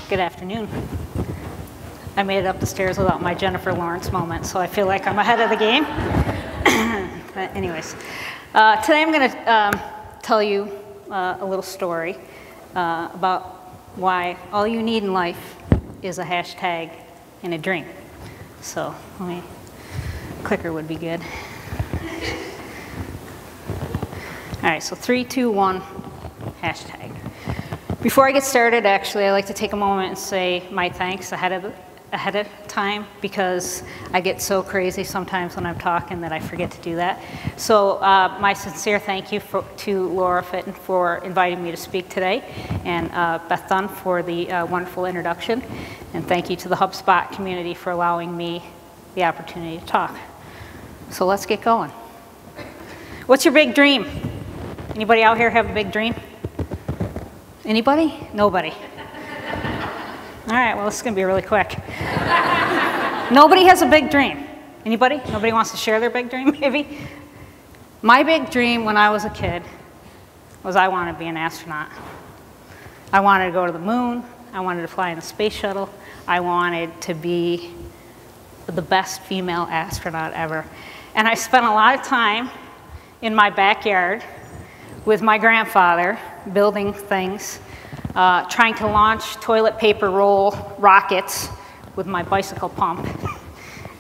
Good afternoon. I made it up the stairs without my Jennifer Lawrence moment, so I feel like I'm ahead of the game. But anyways, today I'm going to tell you a little story about why all you need in life is a hashtag and a dream. So clicker would be good. All right, so 3, 2, 1, hashtag. Before I get started, actually, I'd like to take a moment and say my thanks ahead of time, because I get so crazy sometimes when I'm talking that I forget to do that. So my sincere thank you to Laura Fitton for inviting me to speak today, and Beth Dunn for the wonderful introduction, and thank you to the HubSpot community for allowing me the opportunity to talk. So let's get going. What's your big dream? Anybody out here have a big dream? Anybody? Nobody. All right, well, this is going to be really quick. Nobody has a big dream. Anybody? Nobody wants to share their big dream, maybe? My big dream when I was a kid was I wanted to be an astronaut. I wanted to go to the moon. I wanted to fly in the space shuttle. I wanted to be the best female astronaut ever. And I spent a lot of time in my backyard with my grandfather building things, trying to launch toilet paper roll rockets with my bicycle pump.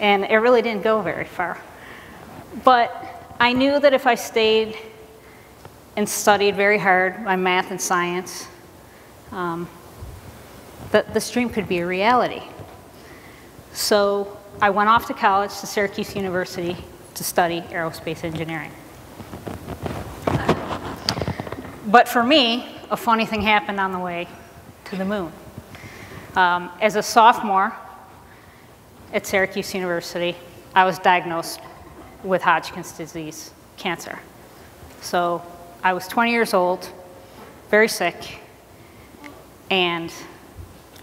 And it really didn't go very far. But I knew that if I stayed and studied very hard my math and science, that this dream could be a reality. So I went off to college, to Syracuse University, to study aerospace engineering. But for me, a funny thing happened on the way to the moon. As a sophomore at Syracuse University, I was diagnosed with Hodgkin's disease, cancer. So I was 20 years old, very sick, and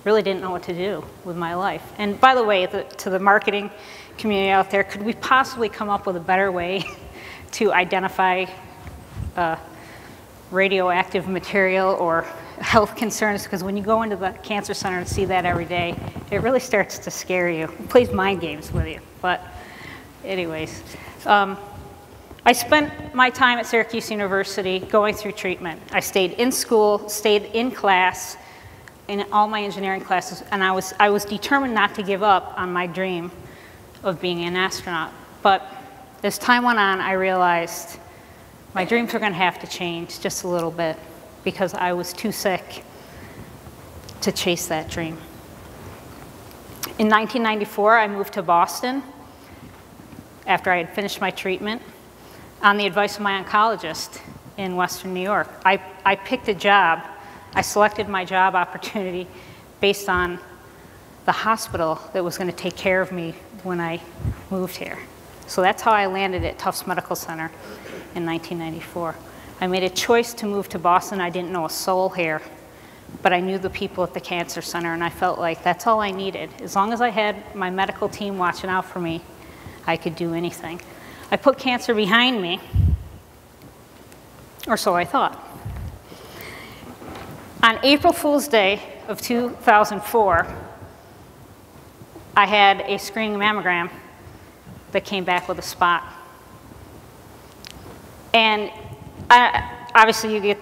really didn't know what to do with my life. And by the way, to the marketing community out there, could we possibly come up with a better way to identify radioactive material or health concerns? Because when you go into the cancer center and see that every day, it really starts to scare you. It plays mind games with you. But anyways, I spent my time at Syracuse University going through treatment. I stayed in school, stayed in class, in all my engineering classes, and I was determined not to give up on my dream of being an astronaut. But as time went on, I realized my dreams were going to have to change just a little bit because I was too sick to chase that dream. In 1994, I moved to Boston after I had finished my treatment on the advice of my oncologist in Western New York. I picked a job. I selected my job opportunity based on the hospital that was going to take care of me when I moved here. So that's how I landed at Tufts Medical Center in 1994. I made a choice to move to Boston. I didn't know a soul here, but I knew the people at the cancer center, and I felt like that's all I needed. As long as I had my medical team watching out for me, I could do anything. I put cancer behind me, or so I thought. On April Fool's Day of 2004, I had a screening mammogram that came back with a spot. And obviously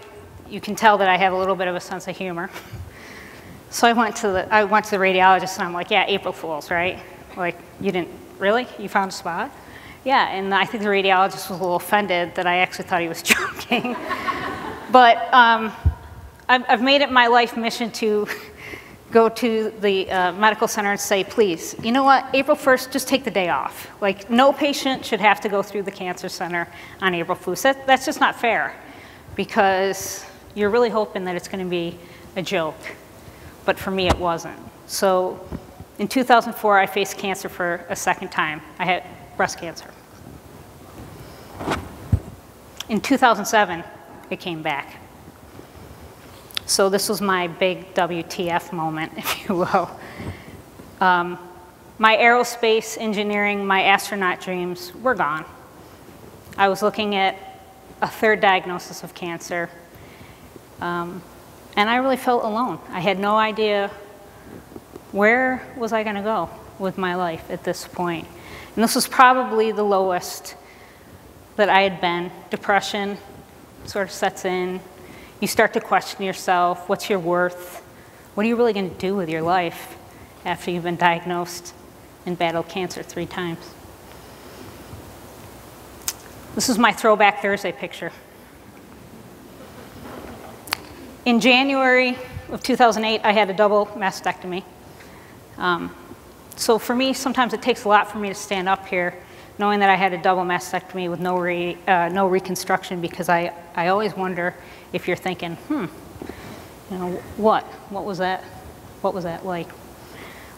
you can tell that I have a little bit of a sense of humor. So I went to the radiologist and I'm like, yeah, April Fools, right? Like, you didn't, really? You found a spot? Yeah, and I think the radiologist was a little offended that I actually thought he was joking. But I've made it my life mission to go to the medical center and say, please, you know what, April 1st, just take the day off. Like, no patient should have to go through the cancer center on April Fools. That's just not fair, because you're really hoping that it's going to be a joke. But for me, it wasn't. So in 2004, I faced cancer for a second time. I had breast cancer. In 2007, it came back. So this was my big WTF moment, if you will. My aerospace engineering, my astronaut dreams were gone. I was looking at a third diagnosis of cancer, and I really felt alone. I had no idea Where was I going to go with my life at this point? And this was probably the lowest that I had been. Depression sort of sets in. You start to question yourself. What's your worth? What are you really going to do with your life after you've been diagnosed and battled cancer 3 times? This is my Throwback Thursday picture. In January of 2008, I had a double mastectomy. So for me, sometimes it takes a lot for me to stand up here knowing that I had a double mastectomy with no reconstruction, because I always wonder if you're thinking, you know, what was that? What was that like?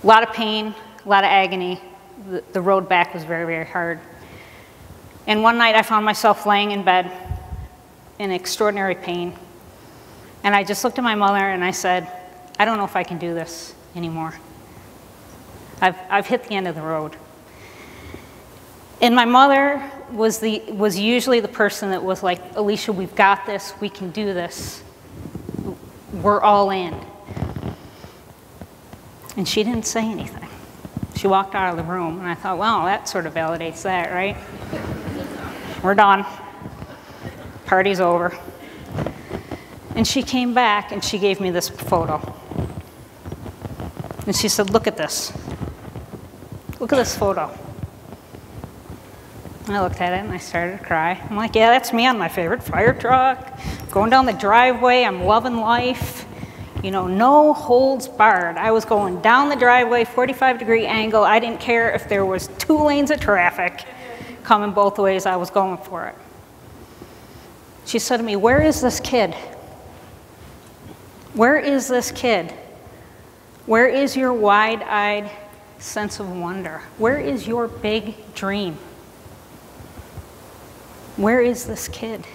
A lot of pain, a lot of agony. The road back was very, very hard. And one night I found myself laying in bed in extraordinary pain. And I just looked at my mother and I said, I don't know if I can do this anymore. I've hit the end of the road. And my mother was usually the person that was like, Alicia, we've got this, we can do this. We're all in. And she didn't say anything. She walked out of the room, and I thought, well, that sort of validates that, right? We're done. Party's over. And she came back, and she gave me this photo. And she said, look at this. Look at this photo. And I looked at it, and I started to cry. I'm like, yeah, that's me on my favorite fire truck, going down the driveway. I'm loving life. You know, no holds barred. I was going down the driveway, 45-degree angle. I didn't care if there was 2 lanes of traffic coming both ways. I was going for it. She said to me, where is this kid? Where is this kid? Where is your wide-eyed sense of wonder? Where is your big dream? Where is this kid?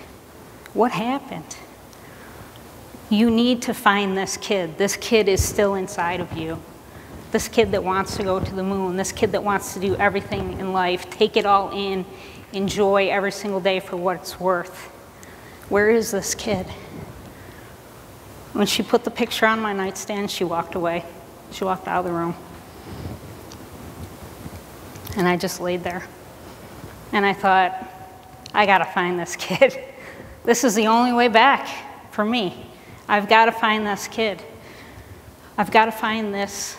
What happened? You need to find this kid. This kid is still inside of you. This kid that wants to go to the moon. This kid that wants to do everything in life. Take it all in. Enjoy every single day for what it's worth. Where is this kid? When she put the picture on my nightstand, she walked away. She walked out of the room. And I just laid there. And I thought, I gotta find this kid. This is the only way back for me. I've got to find this kid. I've got to find this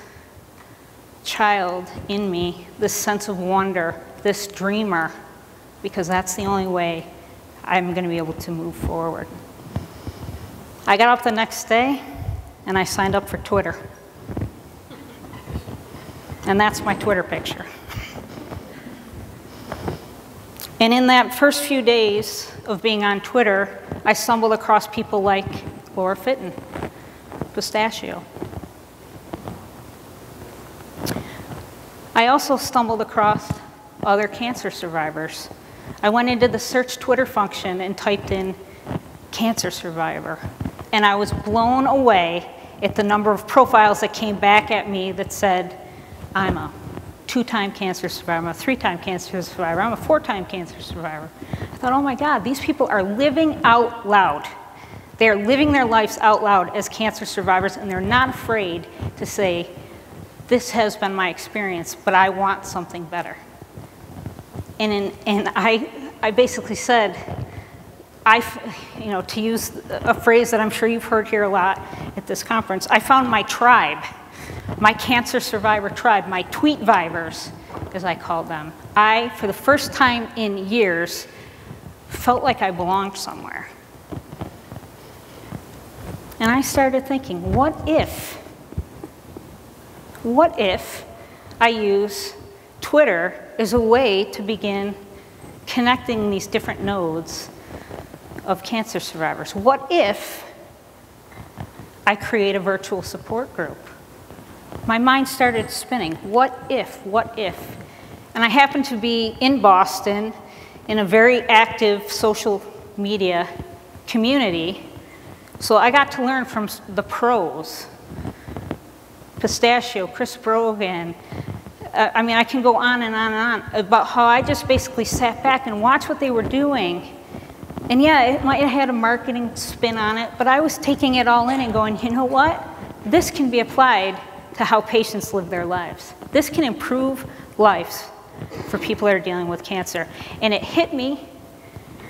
child in me, this sense of wonder, this dreamer, because that's the only way I'm going to be able to move forward. I got up the next day, and I signed up for Twitter. And that's my Twitter picture. And in that first few days of being on Twitter, I stumbled across people like Laura Fitton, Pistachio. I also stumbled across other cancer survivors. I went into the search Twitter function and typed in cancer survivor. And I was blown away at the number of profiles that came back at me that said, I'm a 2-time cancer survivor, I'm a 3-time cancer survivor, I'm a 4-time cancer survivor. I thought, oh my God, these people are living out loud. They're living their lives out loud as cancer survivors, and they're not afraid to say, this has been my experience, but I want something better. And I basically said, to use a phrase that I'm sure you've heard here a lot at this conference, I found my tribe, my cancer survivor tribe, my tweet-vivers, as I called them. I, for the first time in years, felt like I belonged somewhere. And I started thinking, what if I use Twitter as a way to begin connecting these different nodes of cancer survivors? What if I create a virtual support group? My mind started spinning. What if? What if? And I happened to be in Boston in a very active social media community. So I got to learn from the pros. Pistachio, Chris Brogan. I mean, I can go on and on and on about how I just basically sat back and watched what they were doing. And yeah, it might have had a marketing spin on it, but I was taking it all in and going, you know what? This can be applied to to how patients live their lives. This can improve lives for people that are dealing with cancer. And it hit me.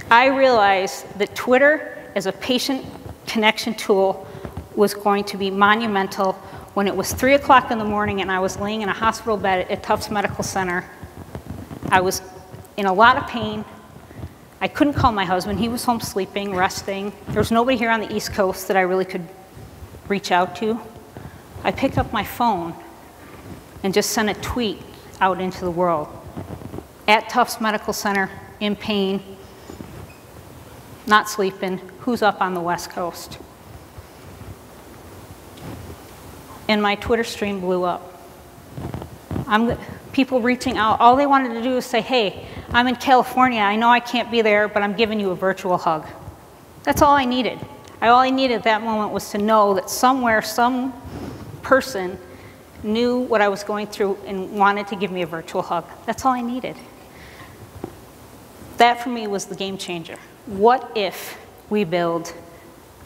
I realized that Twitter as a patient connection tool was going to be monumental when it was 3 o'clock in the morning and I was laying in a hospital bed at Tufts Medical Center. I was in a lot of pain. I couldn't call my husband. He was home sleeping, resting. There was nobody here on the East Coast that I really could reach out to. I picked up my phone and just sent a tweet out into the world. At Tufts Medical Center, in pain, not sleeping, who's up on the West Coast? And my Twitter stream blew up. People reaching out, all they wanted to do was say, hey, I'm in California, I know I can't be there, but I'm giving you a virtual hug. That's all I needed. All I needed at that moment was to know that somewhere, some person knew what I was going through and wanted to give me a virtual hug. That's all I needed. That for me was the game changer. What if we build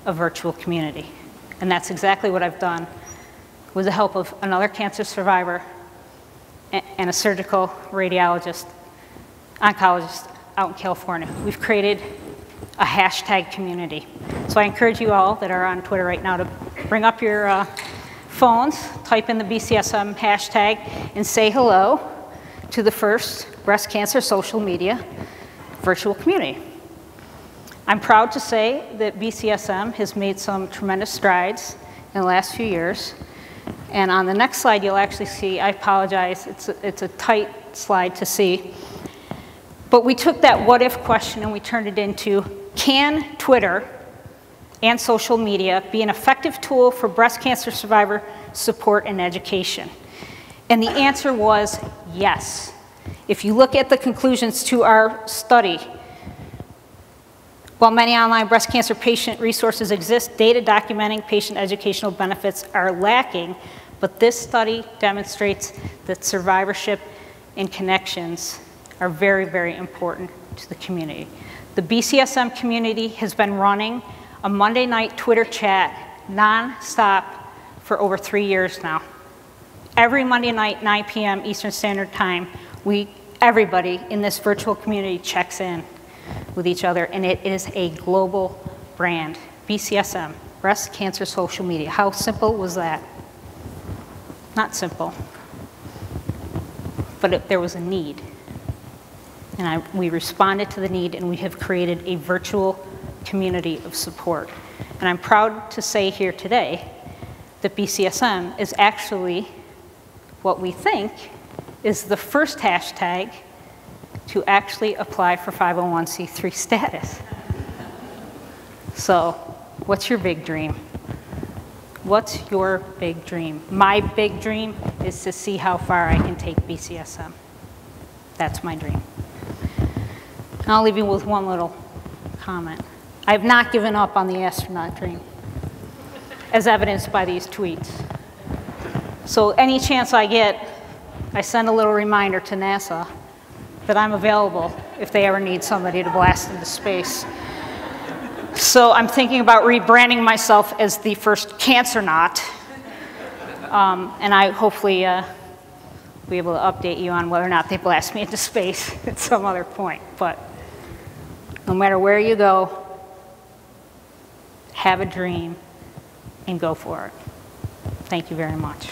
a virtual community? And that's exactly what I've done with the help of another cancer survivor and a surgical radiologist, oncologist out in California. We've created a hashtag community. So I encourage you all that are on Twitter right now to bring up your phones, type in the BCSM hashtag, and say hello to the first breast cancer social media virtual community. I'm proud to say that BCSM has made some tremendous strides in the last few years. And on the next slide, you'll actually see, I apologize, it's a tight slide to see. But we took that what if question and we turned it into, can Twitter and social media be an effective tool for breast cancer survivor support and education? And the answer was yes. If you look at the conclusions to our study, while many online breast cancer patient resources exist, data documenting patient educational benefits are lacking, but this study demonstrates that survivorship and connections are very, very important to the community. The BCSM community has been running a Monday night Twitter chat non-stop for over 3 years now. Every Monday night, 9 p.m. Eastern Standard Time, everybody in this virtual community checks in with each other, and it is a global brand. BCSM, Breast Cancer Social Media. How simple was that? Not simple, but there was a need. And we responded to the need, and we have created a virtual community of support. And I'm proud to say here today that BCSM is actually what we think is the first hashtag to actually apply for 501c3 status. So, what's your big dream? What's your big dream? My big dream is to see how far I can take BCSM. That's my dream. And I'll leave you with one little comment. I've not given up on the astronaut dream, as evidenced by these tweets. So any chance I get, I send a little reminder to NASA that I'm available if they ever need somebody to blast into space. So I'm thinking about rebranding myself as the first cancernaut, and I hopefully be able to update you on whether or not they blast me into space at some other point. But no matter where you go, have a dream and go for it. Thank you very much.